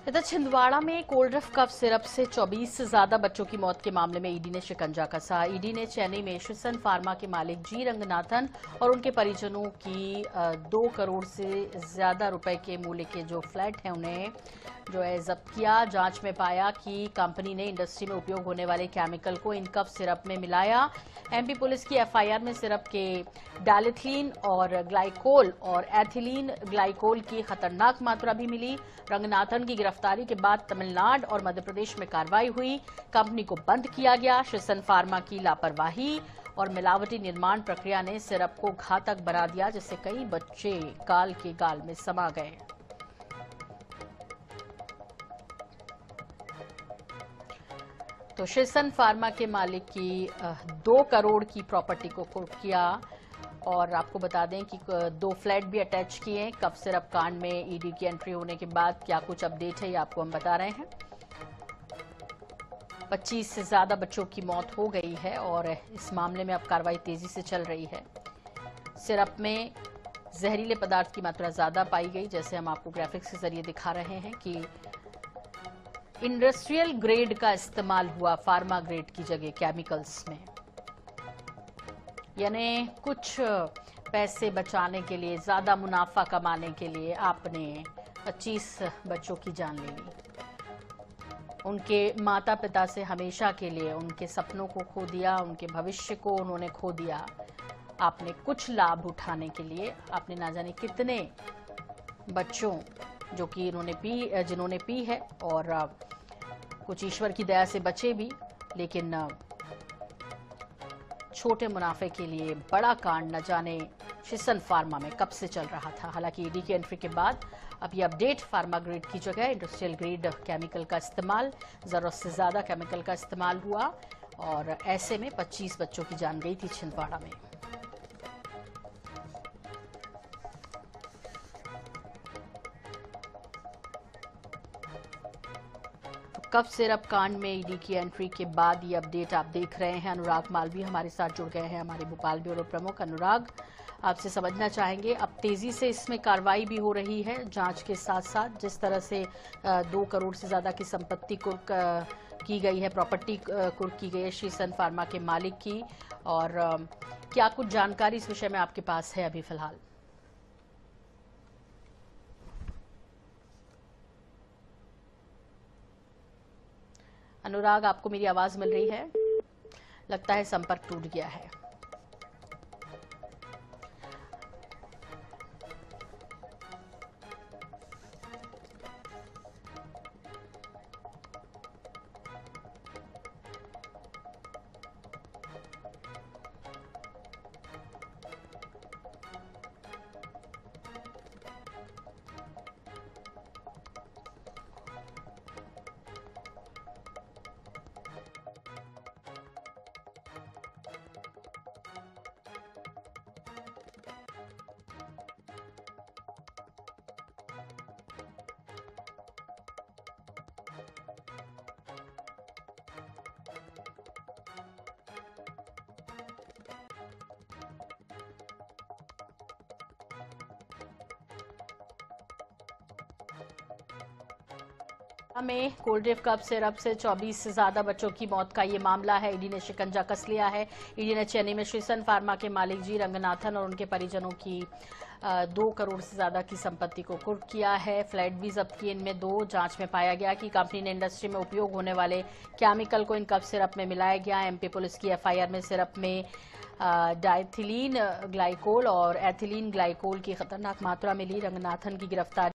इधर छिंदवाड़ा में cold ड्रिफ cough syrup से 24 से ज्यादा बच्चों की मौत के मामले में ईडी ने शिकंजा कसा। ईडी ने चेन्नई में शिसन फार्मा के मालिक जी रंगनाथन और उनके परिजनों की 2 करोड़ से ज्यादा रुपए के मूल्य के जो फ्लैट हैं उन्हें जो है जब्त किया। जांच में पाया कि कंपनी ने इंडस्ट्री में उपयोग होने वाले केमिकल को इन कफ सिरप में मिलाया। एमपी पुलिस की एफआईआर में सिरप के डायथिलीन और ग्लाइकोल और एथिलीन ग्लाइकोल की खतरनाक मात्रा भी मिली। रंगनाथन की गिरफ्तारी के बाद तमिलनाडु और मध्य प्रदेश में कार्रवाई हुई। कंपनी को बंद किया गया। शिसन फार्मा की लापरवाही और मिलावटी निर्माण प्रक्रिया ने सिरप को घातक बना दिया, जिससे कई बच्चे गाल के गाल में समा गए। तो शिसन फार्मा के मालिक की 2 करोड़ की प्रॉपर्टी को कुर्क किया। और आपको बता दें कि 2 फ्लैट भी अटैच किए हैं। कफ सिरप कांड में ईडी की एंट्री होने के बाद क्या कुछ अपडेट है, ये आपको हम बता रहे हैं। 25 से ज्यादा बच्चों की मौत हो गई है और इस मामले में अब कार्रवाई तेजी से चल रही है। सिरप में जहरीले पदार्थ की मात्रा ज्यादा पाई गई, जैसे हम आपको ग्राफिक्स के जरिए दिखा रहे हैं कि इंडस्ट्रियल ग्रेड का इस्तेमाल हुआ फार्मा ग्रेड की जगह केमिकल्स में। यानी कुछ पैसे बचाने के लिए, ज्यादा मुनाफा कमाने के लिए आपने 25 बच्चों की जान ले ली। उनके माता पिता से हमेशा के लिए उनके सपनों को खो दिया, उनके भविष्य को उन्होंने खो दिया। आपने कुछ लाभ उठाने के लिए आपने ना जाने कितने बच्चों जो कि जिन्होंने पी है और कुछ ईश्वर की दया से बचे भी, लेकिन छोटे मुनाफे के लिए बड़ा कांड न जाने शिसन फार्मा में कब से चल रहा था। हालांकि ईडी की एंट्री के बाद अब ये अपडेट, फार्मा ग्रेड की जगह इंडस्ट्रियल ग्रेड केमिकल का इस्तेमाल, जरूरत से ज्यादा केमिकल का इस्तेमाल हुआ और ऐसे में 25 बच्चों की जान गई थी छिंदवाड़ा में। कफ सिरप कांड में ईडी की एंट्री के बाद ये अपडेट आप देख रहे हैं। अनुराग मालवीय हमारे साथ जुड़ गए हैं, हमारे भोपाल ब्यूरो प्रमुख। अनुराग, आपसे समझना चाहेंगे, अब तेजी से इसमें कार्रवाई भी हो रही है जांच के साथ साथ। जिस तरह से 2 करोड़ से ज्यादा की संपत्ति कुर्क की गई है, प्रॉपर्टी कुर्क की गई है शिसन फार्मा के मालिक की, और क्या कुछ जानकारी इस विषय में आपके पास है अभी फिलहाल? अनुराग, आपको मेरी आवाज मिल रही है? लगता है संपर्क टूट गया है। में कोल्ड ड्रिफ कफ सिरप से 24 से ज्यादा बच्चों की मौत का ये मामला है। ईडी ने शिकंजा कस लिया है। ईडी ने चेन्नई में शिसन फार्मा के मालिक जी रंगनाथन और उनके परिजनों की 2 करोड़ से ज्यादा की संपत्ति को कुर्क किया है। फ्लैट भी जब्त किए, इनमें 2। जांच में पाया गया कि कंपनी ने इंडस्ट्री में उपयोग होने वाले केमिकल को इन कफ सिरप में मिलाया गया। एमपी पुलिस की एफआईआर में सिरप में डायथिलीन ग्लाइकोल और एथिलीन ग्लाइकोल की खतरनाक मात्रा मिली। रंगनाथन की गिरफ्तारी